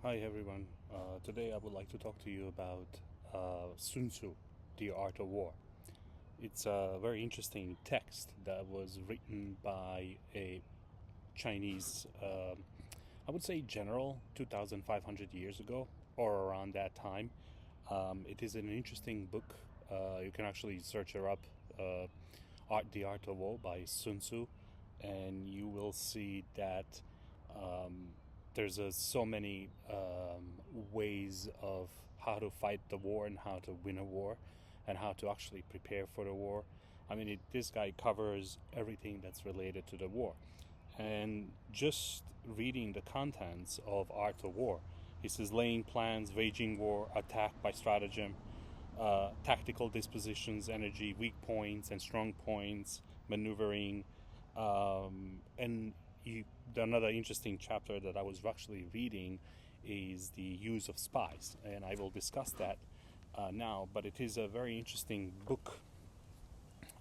Hi everyone. Today I would like to talk to you about Sun Tzu, The Art of War. It's a very interesting text that was written by a Chinese, I would say, general 2,500 years ago or around that time. It is an interesting book. You can actually search it up, The Art of War by Sun Tzu, and you will see that um, there's so many ways of how to fight the war and how to win a war and how to actually prepare for the war. I mean, this guy covers everything that's related to the war. And just reading the contents of Art of War, he says laying plans, waging war, attack by stratagem, tactical dispositions, energy, weak points and strong points, maneuvering, and another interesting chapter that I was actually reading is the use of spies, and I will discuss that now. But it is a very interesting book.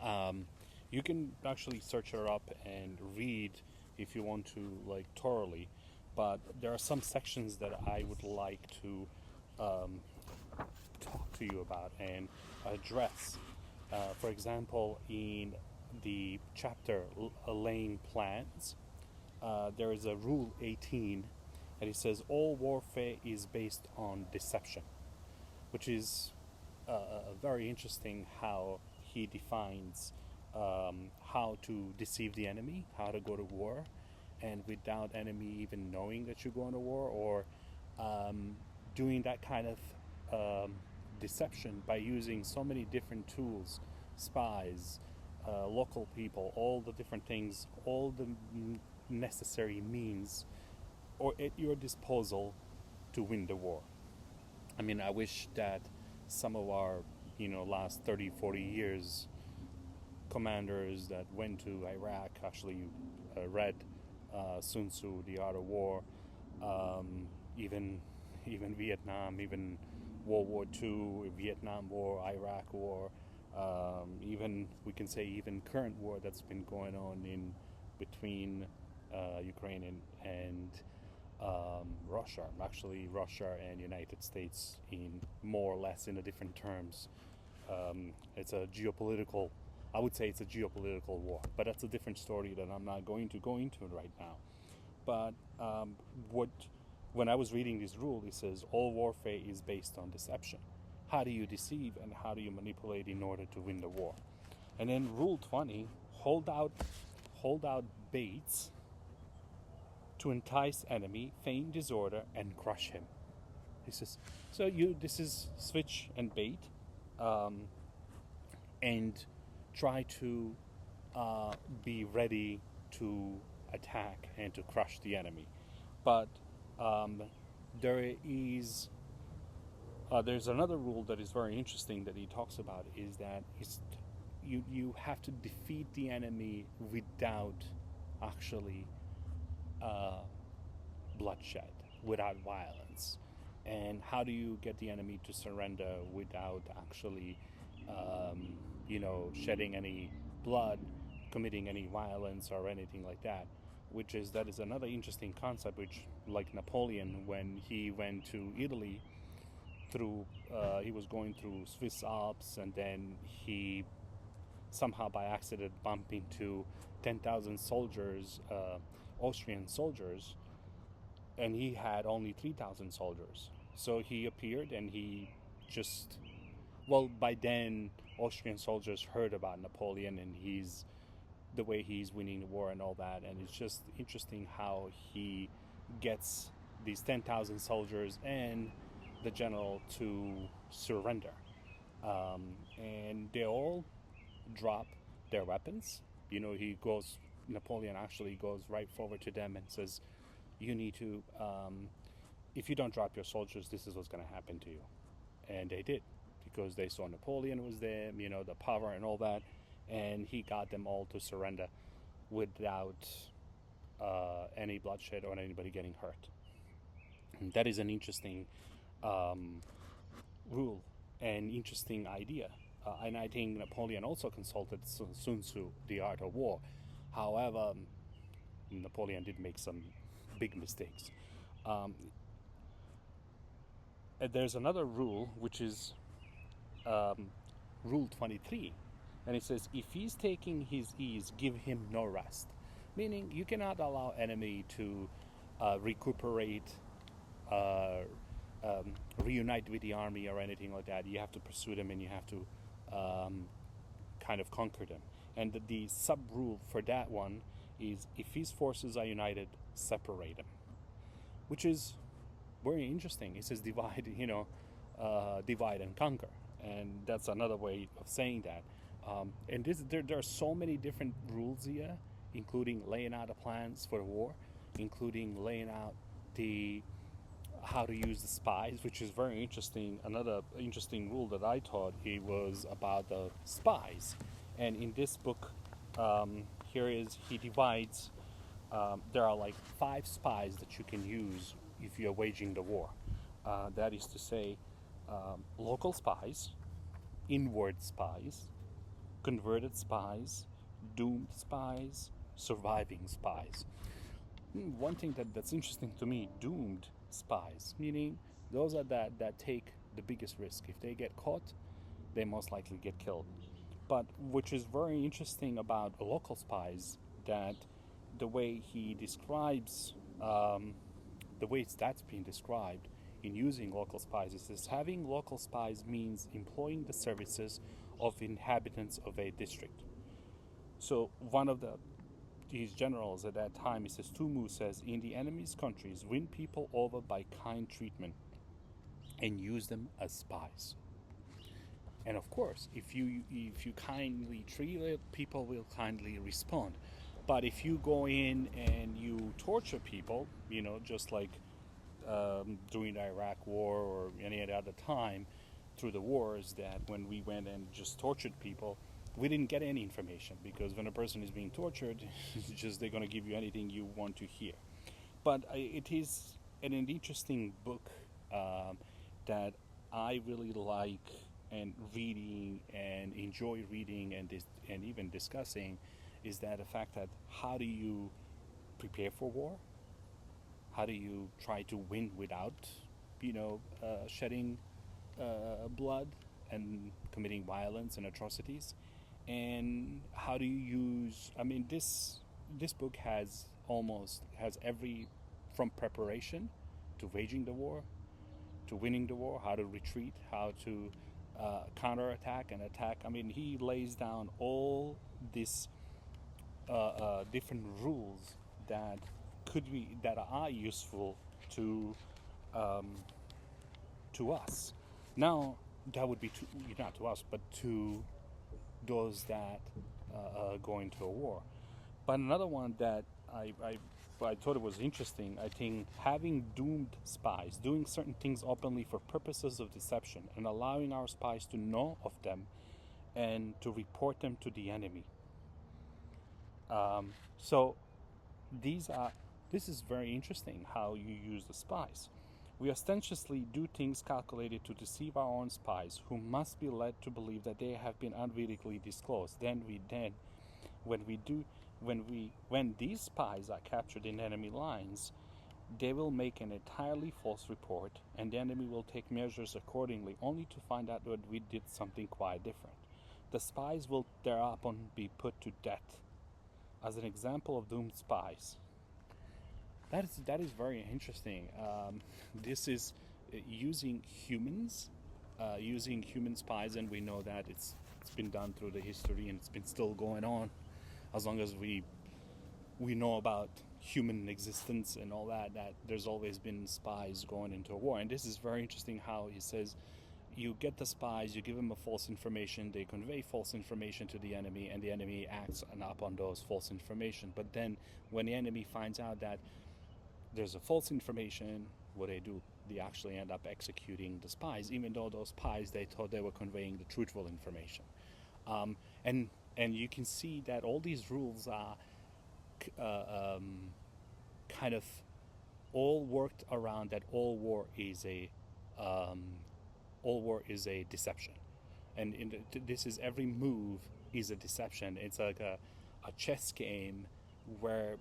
Um, you can actually search her up and read if you want to, like, thoroughly. But there are some sections that I would like to um, talk to you about and address. For example, in the chapter Laying Plans, there is a rule 18, and it says all warfare is based on deception, which is very interesting how he defines how to deceive the enemy, how to go to war, and without enemy even knowing that you're going to war, or um, doing that kind of deception by using so many different tools, spies, local people, all the different things, all the necessary means or at your disposal to win the war. I mean, I wish that some of our, last 30, 40 years commanders that went to Iraq actually read Sun Tzu, The Art of War, um, even even Vietnam, even World War II, Vietnam War, Iraq War, even we can say even current war that's been going on in between Ukraine and Russia. Actually, Russia and United States in more or less in a different terms. It's a geopolitical. I would say it's a geopolitical war, but that's a different story that I'm not going to go into right now. But what when I was reading this rule, it says all warfare is based on deception. How do you deceive and how do you manipulate in order to win the war? And then rule 20, hold out baits to entice enemy, feign disorder, and crush him. This is This is switch and bait, um, and try to be ready to attack and to crush the enemy. But um, there is there's another rule that is very interesting that he talks about is that you have to defeat the enemy without actually uh, bloodshed, without violence. And how do you get the enemy to surrender without actually, shedding any blood, committing any violence or anything like that? That is another interesting concept, which, like Napoleon, when he went to Italy, he was going through Swiss Alps, and then he somehow by accident bumped into 10,000 soldiers, Austrian soldiers, and he had only 3,000 soldiers. So he appeared and he just, well, by then, Austrian soldiers heard about Napoleon and the way he's winning the war and all that. And it's just interesting how he gets these 10,000 soldiers and the general to surrender. And they all drop their weapons. Napoleon actually goes right forward to them and says, you need to, if you don't drop your soldiers, this is what's going to happen to you. And they did, because they saw Napoleon was there, the power and all that, and he got them all to surrender without any bloodshed or anybody getting hurt. And that is an interesting rule and interesting idea. And I think Napoleon also consulted Sun Tzu, The Art of War. However, Napoleon did make some big mistakes. Um, there's another rule, which is um, Rule 23, and it says, if he's taking his ease, give him no rest. Meaning, you cannot allow enemy to recuperate, uh, reunite with the army or anything like that. You have to pursue them and you have to um, kind of conquer them. And the sub rule for that one is, if his forces are united, separate them, which is very interesting. It says divide, divide and conquer, and that's another way of saying that. And there are so many different rules here, including laying out the plans for the war, including laying out the how to use the spies, which is very interesting. Another interesting rule that I taught, it was about the spies, and in this book, here is he divides. There are like 5 spies that you can use if you're waging the war. That is to say, local spies, inward spies, converted spies, doomed spies, surviving spies. One thing that's interesting to me, doomed spies, meaning those are that take the biggest risk. If they get caught, they most likely get killed. But which is very interesting about local spies, that the way he describes, the way that's being described in using local spies, is this: having local spies means employing the services of inhabitants of a district. So one of his generals at that time, he says, Tumu says, in the enemy's countries, win people over by kind treatment and use them as spies. And of course, if you kindly treat it, people will kindly respond. But if you go in and you torture people, just like during the Iraq War or any other time through the wars, that when we went and just tortured people, we didn't get any information, because when a person is being tortured, they're going to give you anything you want to hear. But it is an interesting book that I really like and reading and enjoy reading and even discussing, is that the fact that how do you prepare for war? How do you try to win without, shedding blood and committing violence and atrocities? And how do you use? This book has every, from preparation to waging the war, to winning the war, how to retreat, how to counterattack and attack. He lays down all these different rules that are useful to us. Now, that would be not to us, but to those that go into a war. But another one that I thought it was interesting, I think, having doomed spies, doing certain things openly for purposes of deception, and allowing our spies to know of them and to report them to the enemy. So this is very interesting, how you use the spies. We ostentiously do things calculated to deceive our own spies, who must be led to believe that they have been unwittingly disclosed. When these spies are captured in enemy lines, they will make an entirely false report, and the enemy will take measures accordingly, only to find out that we did something quite different. The spies will thereupon be put to death. As an example of doomed spies, that is very interesting. This is using humans, using human spies, and we know that it's been done through the history, and it's been still going on as long as we know about human existence and all that there's always been spies going into a war. And this is very interesting how he says, you get the spies, you give them a false information, they convey false information to the enemy, and the enemy acts upon those false information. But then when the enemy finds out that there's a false information, what they do, they actually end up executing the spies, even though those spies, they thought they were conveying the truthful information. And you can see that all these rules are kind of all worked around that all war is a deception, and this is every move is a deception. It's like a chess game where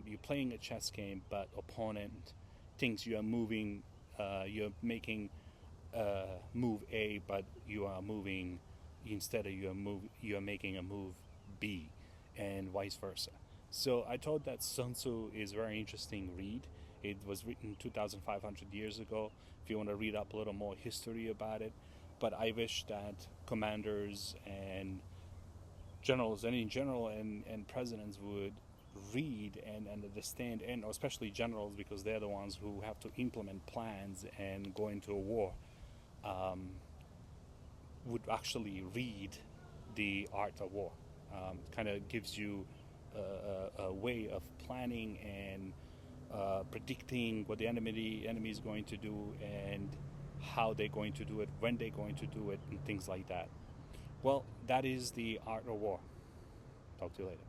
you're playing a chess game, but opponent thinks you are moving you're making move A, but you are moving instead of you are making a move B, and vice versa. So I thought that Sun Tzu is a very interesting read. It was written 2,500 years ago. If you want to read up a little more history about it, but I wish that commanders and generals and in general and presidents would read and understand, and especially generals because they're the ones who have to implement plans and go into a war, um, would actually read the art of war. Kind of gives you a way of planning and predicting what the enemy is going to do and how they're going to do it, when they're going to do it, and things like that. Well, that is the art of war. Talk to you later.